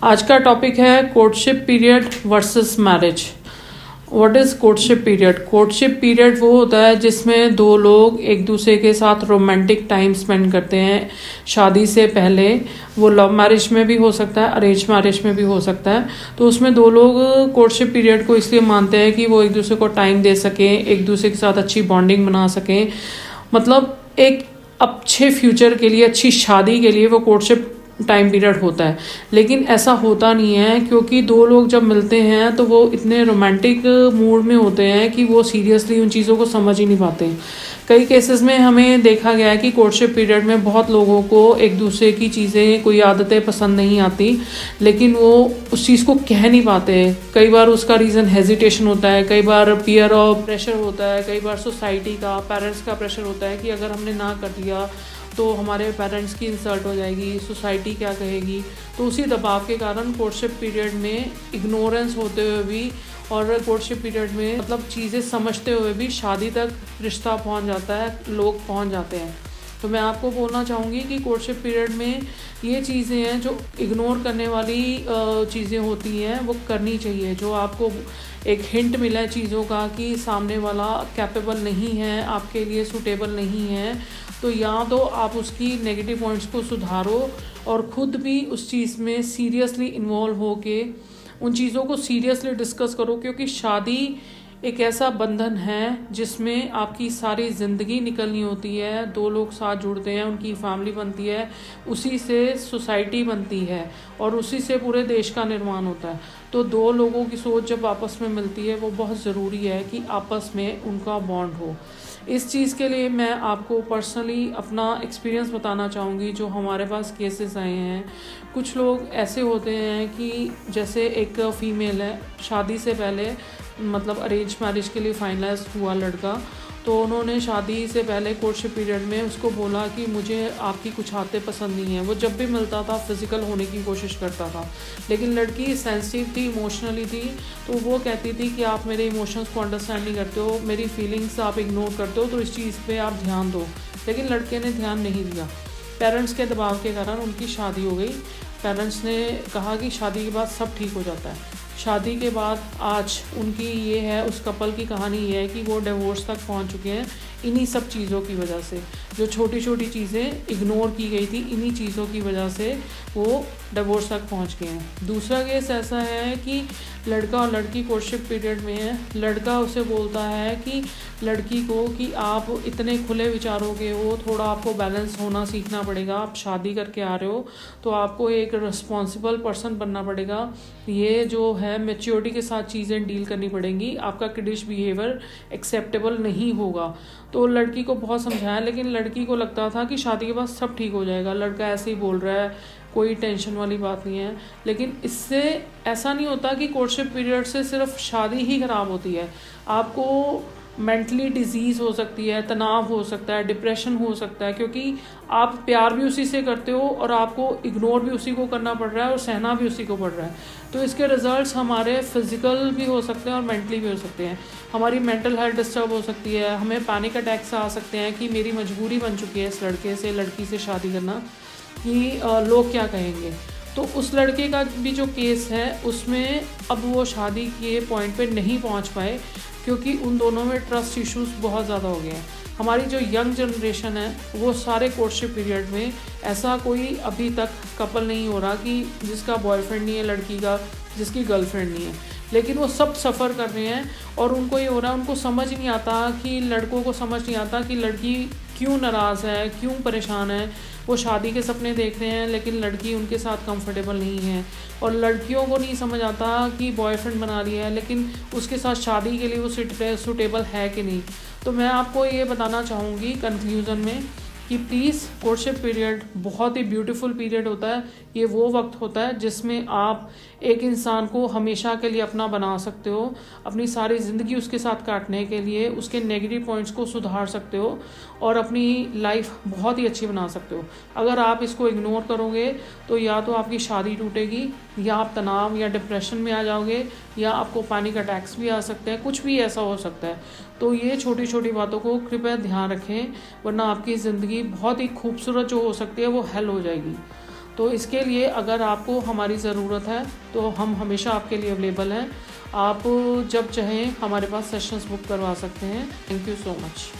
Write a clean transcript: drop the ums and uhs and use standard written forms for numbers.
आज का टॉपिक है courtship period versus marriage. What is courtship period? Courtship period वो होता है जिसमें दो लोग एक दूसरे के साथ रोमांटिक टाइम स्पेंड करते हैं शादी से पहले। वो लव मैरिज में भी हो सकता है, अरेंज मैरिज में भी हो सकता है। तो उसमें दो लोग कोर्टशिप पीरियड को इसलिए मानते हैं कि वो एक दूसरे को टाइम दे सकें, एक दूसरे के साथ अच्छी बॉन्डिंग बना सकें, मतलब एक अच्छे फ्यूचर के लिए, अच्छी शादी के लिए वो कोर्टशिप टाइम पीरियड होता है। लेकिन ऐसा होता नहीं है, क्योंकि दो लोग जब मिलते हैं तो वो इतने रोमांटिक मूड में होते हैं कि वो सीरियसली उन चीज़ों को समझ ही नहीं पाते। कई केसेस में हमें देखा गया है कि कोर्टशिप पीरियड में बहुत लोगों को एक दूसरे की चीज़ें, कोई आदतें पसंद नहीं आती, लेकिन वो उस चीज़ को कह नहीं पाते। कई बार उसका रीज़न हेजिटेशन होता है, कई बार पीयर और प्रेशर होता है, कई बार सोसाइटी का, पेरेंट्स का प्रेशर होता है कि अगर हमने ना कर दिया तो हमारे पेरेंट्स की इंसल्ट हो जाएगी, सोसाइटी क्या कहेगी। तो उसी दबाव के कारण कोर्टशिप पीरियड में इग्नोरेंस होते हुए भी और कोर्टशिप पीरियड में मतलब चीज़ें समझते हुए भी शादी तक रिश्ता पहुंच जाता है, लोग पहुंच जाते हैं। तो मैं आपको बोलना चाहूँगी कि कोर्टशिप पीरियड में ये चीज़ें हैं जो इग्नोर करने वाली चीज़ें होती हैं, वो करनी चाहिए। जो आपको एक हिंट मिला है चीज़ों का कि सामने वाला कैपेबल नहीं है, आपके लिए सूटेबल नहीं है, तो या तो आप उसकी नेगेटिव पॉइंट्स को सुधारो और ख़ुद भी उस चीज़ में सीरियसली इन्वॉल्व हो के उन चीज़ों को सीरियसली डिस्कस करो। क्योंकि शादी एक ऐसा बंधन है जिसमें आपकी सारी ज़िंदगी निकलनी होती है। दो लोग साथ जुड़ते हैं, उनकी फैमिली बनती है, उसी से सोसाइटी बनती है और उसी से पूरे देश का निर्माण होता है। तो दो लोगों की सोच जब आपस में मिलती है, वो बहुत ज़रूरी है कि आपस में उनका बॉन्ड हो। इस चीज़ के लिए मैं आपको पर्सनली अपना एक्सपीरियंस बताना चाहूँगी। जो हमारे पास केसेस आए हैं, कुछ लोग ऐसे होते हैं कि जैसे एक फ़ीमेल है, शादी से पहले मतलब अरेंज मैरिज के लिए फाइनलाइज हुआ लड़का, तो उन्होंने शादी से पहले कोर्टशिप पीरियड में उसको बोला कि मुझे आपकी कुछ आदतें पसंद नहीं है। वो जब भी मिलता था फिज़िकल होने की कोशिश करता था, लेकिन लड़की सेंसिटिव थी, इमोशनली थी, तो वो कहती थी कि आप मेरे इमोशंस को अंडरस्टैंड नहीं करते हो, मेरी फीलिंग्स आप इग्नोर करते हो, तो इस चीज़ पे आप ध्यान दो। लेकिन लड़के ने ध्यान नहीं दिया। पेरेंट्स के दबाव के कारण उनकी शादी हो गई। पेरेंट्स ने कहा कि शादी के बाद सब ठीक हो जाता है। शादी के बाद आज उनकी ये है, उस कपल की कहानी ये है कि वो डिवोर्स तक पहुंच चुके हैं इन्हीं सब चीज़ों की वजह से। जो छोटी छोटी चीज़ें इग्नोर की गई थी, इन्हीं चीज़ों की वजह से वो डिवोर्स तक पहुंच गए हैं। दूसरा केस ऐसा है कि लड़का और लड़की कोर्टशिप पीरियड में है। लड़का उसे बोलता है कि लड़की को कि आप इतने खुले विचारों के हो, थोड़ा आपको बैलेंस होना सीखना पड़ेगा। आप शादी करके आ रहे हो तो आपको एक रिस्पॉन्सिबल पर्सन बनना पड़ेगा। ये जो है मैच्योरिटी के साथ चीज़ें डील करनी पड़ेंगी। आपका किडिश बिहेवियर एक्सेप्टेबल नहीं होगा। तो लड़की को बहुत समझाया, लेकिन लड़की को लगता था कि शादी के बाद सब ठीक हो जाएगा, लड़का ऐसे ही बोल रहा है, कोई टेंशन वाली बात नहीं है। लेकिन इससे ऐसा नहीं होता कि कोर्टशिप पीरियड से सिर्फ शादी ही ख़राब होती है। आपको मेंटली डिजीज़ हो सकती है, तनाव हो सकता है, डिप्रेशन हो सकता है, क्योंकि आप प्यार भी उसी से करते हो और आपको इग्नोर भी उसी को करना पड़ रहा है और सहना भी उसी को पड़ रहा है। तो इसके रिजल्ट्स हमारे फिजिकल भी हो सकते हैं और मेंटली भी हो सकते हैं। हमारी मेंटल हेल्थ डिस्टर्ब हो सकती है, हमें पैनिक अटैक्स आ सकते हैं कि मेरी मजबूरी बन चुकी है इस लड़के से, लड़की से शादी करना, कि लोग क्या कहेंगे। तो उस लड़के का भी जो केस है उसमें अब वो शादी के पॉइंट पे नहीं पहुंच पाए, क्योंकि उन दोनों में ट्रस्ट इश्यूज बहुत ज़्यादा हो गए हैं। हमारी जो यंग जनरेशन है वो सारे कोर्टशिप पीरियड में, ऐसा कोई अभी तक कपल नहीं हो रहा कि जिसका बॉयफ्रेंड नहीं है लड़की का, जिसकी गर्लफ्रेंड नहीं है, लेकिन वो सब सफ़र कर रहे हैं। और उनको ये हो रहा है, उनको समझ नहीं आता कि लड़कों को समझ नहीं आता कि लड़की क्यों नाराज़ है, क्यों परेशान है। वो शादी के सपने देख रहे हैं लेकिन लड़की उनके साथ कंफर्टेबल नहीं है। और लड़कियों को नहीं समझ आता कि बॉयफ्रेंड बना लिया है लेकिन उसके साथ शादी के लिए वो सूटेबल है कि नहीं। तो मैं आपको ये बताना चाहूँगी कंक्लूज़न में कि प्लीज़, कोर्टशिप पीरियड बहुत ही ब्यूटीफुल पीरियड होता है। ये वो वक्त होता है जिसमें आप एक इंसान को हमेशा के लिए अपना बना सकते हो, अपनी सारी ज़िंदगी उसके साथ काटने के लिए उसके नेगेटिव पॉइंट्स को सुधार सकते हो और अपनी लाइफ बहुत ही अच्छी बना सकते हो। अगर आप इसको इग्नोर करोगे तो या तो आपकी शादी टूटेगी, या आप तनाव या डिप्रेशन में आ जाओगे, या आपको पैनिक अटैक्स भी आ सकते हैं, कुछ भी ऐसा हो सकता है। तो ये छोटी छोटी बातों को कृपया ध्यान रखें, वरना आपकी ज़िंदगी बहुत ही खूबसूरत जो हो सकती है वो हेल हो जाएगी। तो इसके लिए अगर आपको हमारी ज़रूरत है तो हम हमेशा आपके लिए अवेलेबल हैं। आप जब चाहें हमारे पास सेशंस बुक करवा सकते हैं। Thank you so much.